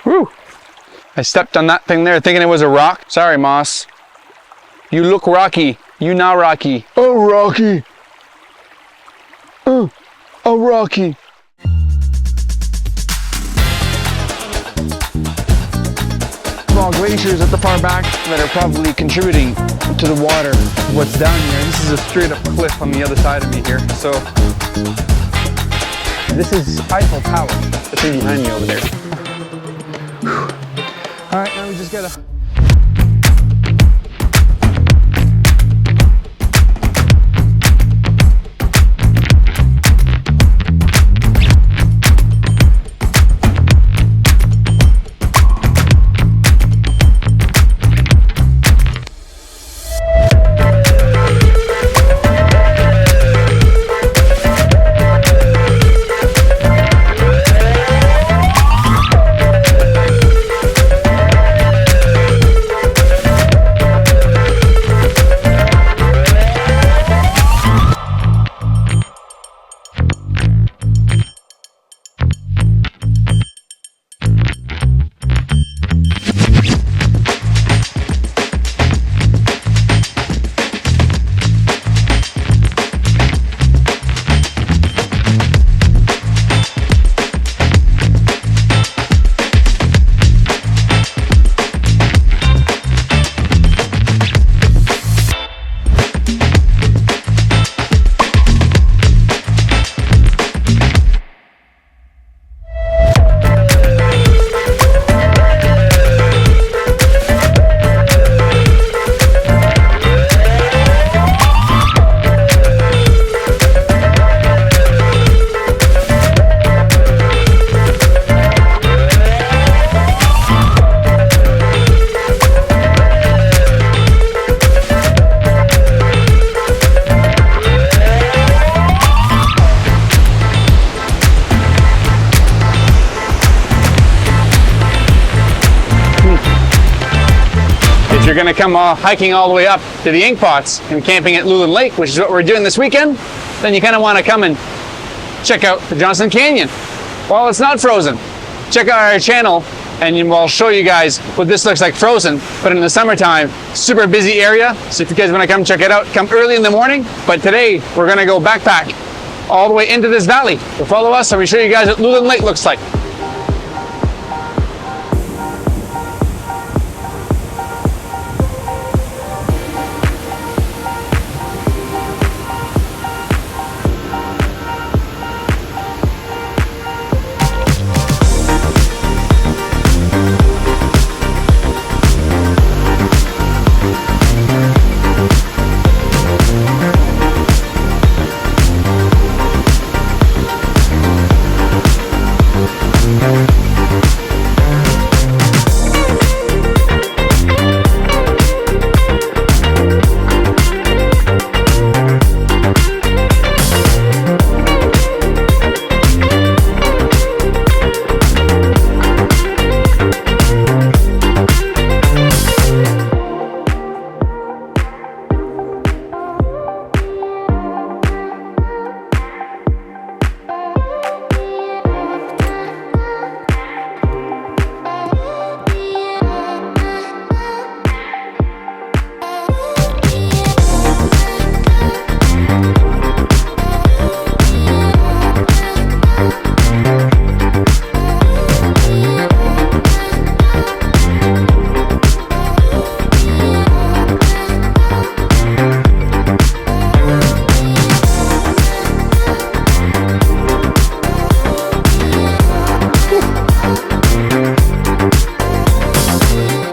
Woo! I stepped on that thing there thinking it was a rock. Sorry, Moss. You look rocky. You now rocky. Oh, Rocky. Oh, Rocky. Small glaciers at the far back that are probably contributing to the water. What's down here? This is a straight up cliff on the other side of me here. So this is Eiffel Tower. The thing behind me over there. Whew. All right, now we just gotta. You're gonna come hiking all the way up to the Ink Pots and camping at Lulan Lake, which is what we're doing this weekend, then you kind of want to come and check out the Johnston Canyon. Well, it's not frozen. Check out our channel and we'll show you guys what this looks like frozen, but in the summertime, super busy area. So if you guys want to come check it out, come early in the morning. But today, we're gonna go backpack all the way into this valley. So follow us and we show you guys what Lulan Lake looks like.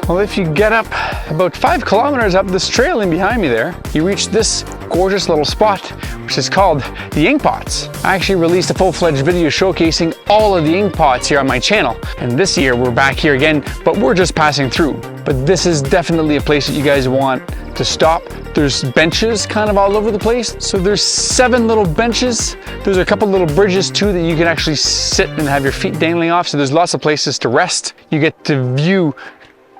Well, if you get up about 5 kilometers up this trail in behind me there, you reach this gorgeous little spot, which is called the Ink Pots. I actually released a full-fledged video showcasing all of the ink pots here on my channel. And this year we're back here again, but we're just passing through. But this is definitely a place that you guys want to stop. There's benches kind of all over the place. So there's 7 little benches. There's a couple little bridges too that you can actually sit and have your feet dangling off. So there's lots of places to rest. You get to view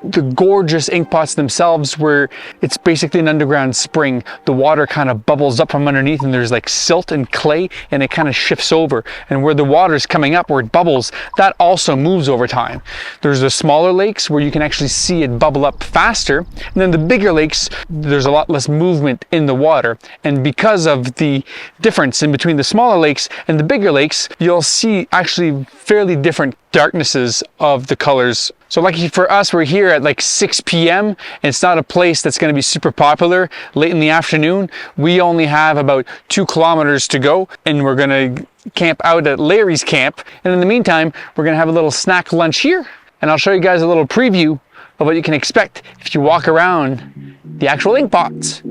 the gorgeous ink pots themselves, where it's basically an underground spring. The water kind of bubbles up from underneath, and there's like silt and clay, and it kind of shifts over. And where the water's coming up, where it bubbles, that also moves over time. There's the smaller lakes where you can actually see it bubble up faster. And then the bigger lakes, there's a lot less movement in the water. And because of the difference in between the smaller lakes and the bigger lakes, you'll see actually fairly different darknesses of the colors. So lucky for us, we're here at like 6 p.m. and it's not a place that's going to be super popular late in the afternoon. We only have about 2 kilometers to go, and we're going to camp out at Larry's camp. And in the meantime, we're going to have a little snack lunch here, and I'll show you guys a little preview of what you can expect if you walk around the actual ink pots.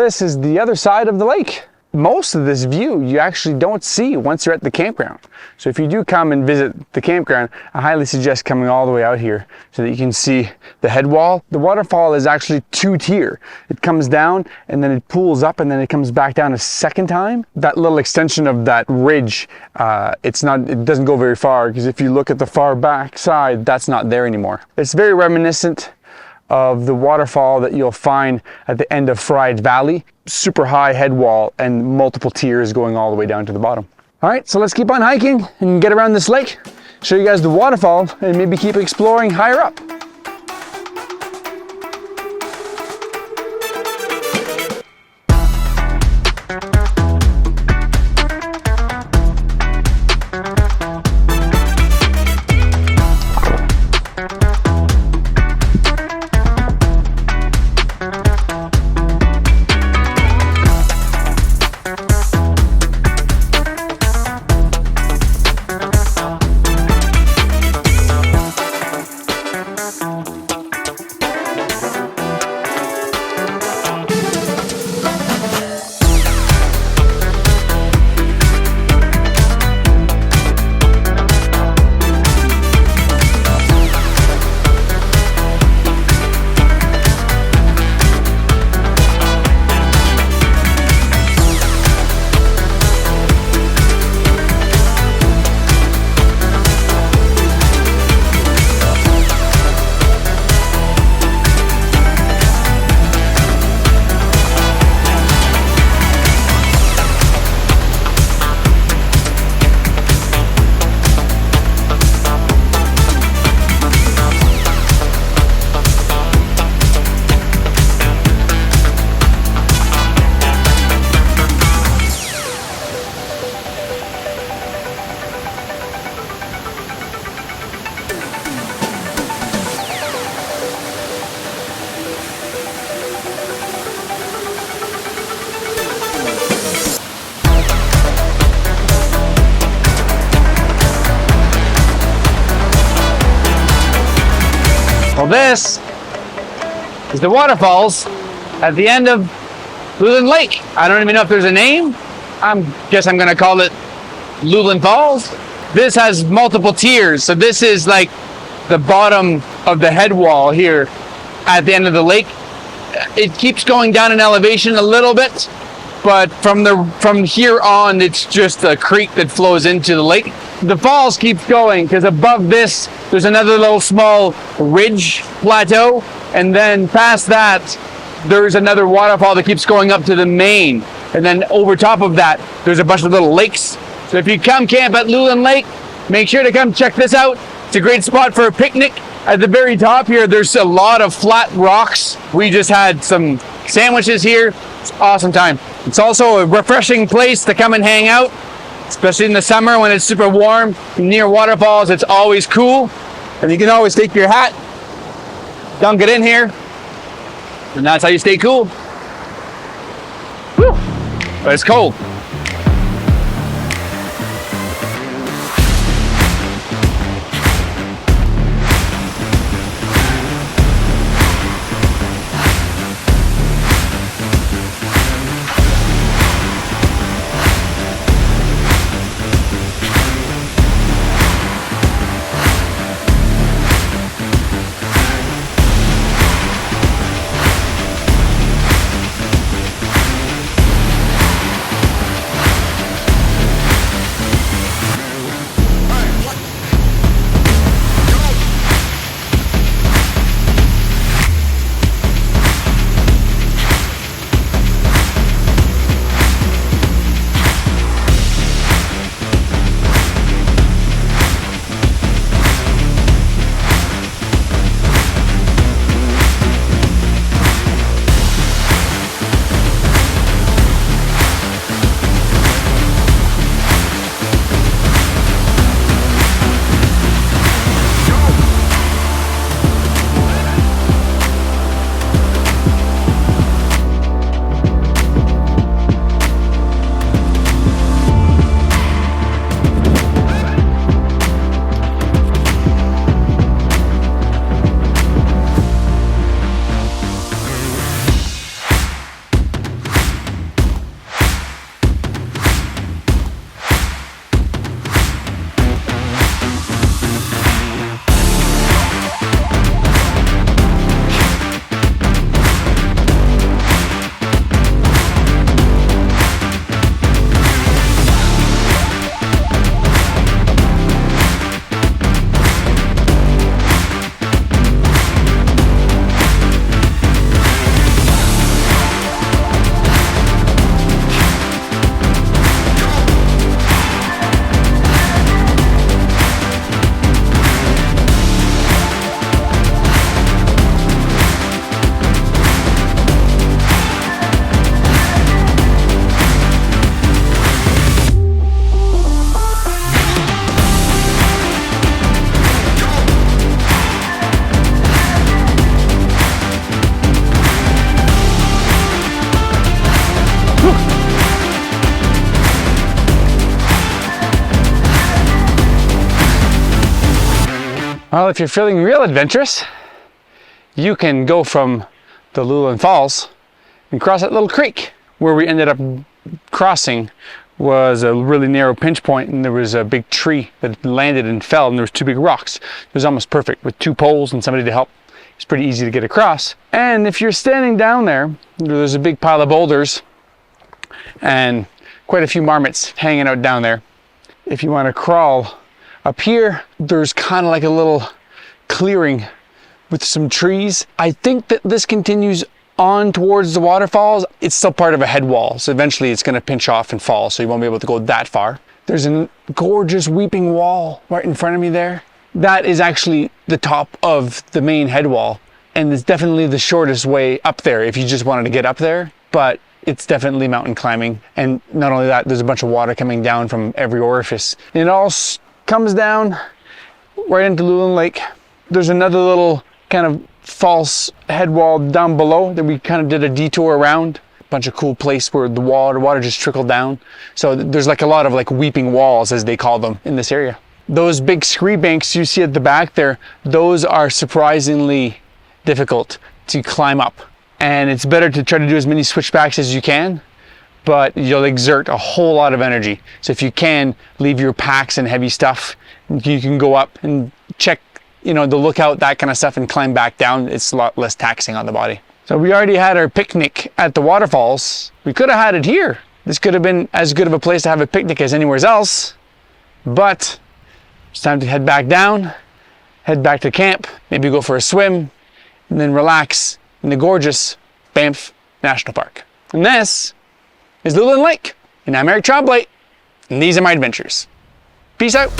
this is the other side of the lake. Most of this view you actually don't see once you're at the campground. So if you do come and visit the campground, I highly suggest coming all the way out here so that you can see the head wall. The waterfall is actually two-tier. It comes down and then it pools up and then it comes back down a second time. That little extension of that ridge, it doesn't go very far, because if you look at the far back side, that's not there anymore. It's very reminiscent of the waterfall that you'll find at the end of Fried Valley. Super high head wall and multiple tiers going all the way down to the bottom. All right, so let's keep on hiking and get around this lake, show you guys the waterfall, and maybe keep exploring higher up. Well, this is the waterfalls at the end of Lulan Lake. I don't even know if there's a name. Guess I'm gonna call it Lulan Falls. This has multiple tiers. So this is like the bottom of the head wall here at the end of the lake. It keeps going down in elevation a little bit, but from here on, it's just a creek that flows into the lake. The falls keeps going because above this, there's another little small ridge plateau, and then past that, there's another waterfall that keeps going up to the main. And then over top of that, there's a bunch of little lakes. So if you come camp at Lulan Lake, make sure to come check this out. It's a great spot for a picnic. At the very top here, there's a lot of flat rocks. We just had some sandwiches here. It's an awesome time. It's also a refreshing place to come and hang out, especially in the summer when it's super warm. Near waterfalls, it's always cool. And you can always take your hat, dunk it in here, and that's how you stay cool. Whew. But it's cold. Well, if you're feeling real adventurous, you can go from the Lulan Falls and cross that little creek. Where we ended up crossing was a really narrow pinch point, and there was a big tree that landed and fell, and there was two big rocks. It was almost perfect with two poles and somebody to help. It's pretty easy to get across. And if you're standing down there, there's a big pile of boulders and quite a few marmots hanging out down there. If you want to crawl up here, there's kind of like a little clearing with some trees. I think that this continues on towards the waterfalls. It's still part of a head wall, so eventually it's going to pinch off and fall, so you won't be able to go that far. There's a gorgeous weeping wall right in front of me there. That is actually the top of the main head wall, and it's definitely the shortest way up there if you just wanted to get up there, but it's definitely mountain climbing. And not only that, there's a bunch of water coming down from every orifice. And it all comes down right into Luellen Lake. There's another little kind of false head wall down below that we kind of did a detour around. A bunch of cool place where the water just trickled down. So there's like a lot of like weeping walls, as they call them, in this area. Those big scree banks you see at the back there, those are surprisingly difficult to climb up. And it's better to try to do as many switchbacks as you can, but you'll exert a whole lot of energy. So if you can, leave your packs and heavy stuff. You can go up and check, the lookout, that kind of stuff, and climb back down. It's a lot less taxing on the body. So we already had our picnic at the waterfalls. We could have had it here. This could have been as good of a place to have a picnic as anywhere else, but it's time to head back down, head back to camp, maybe go for a swim, and then relax in the gorgeous Banff National Park. And this is Lulan Lake. And I'm Eric Trombley, and these are my adventures. Peace out.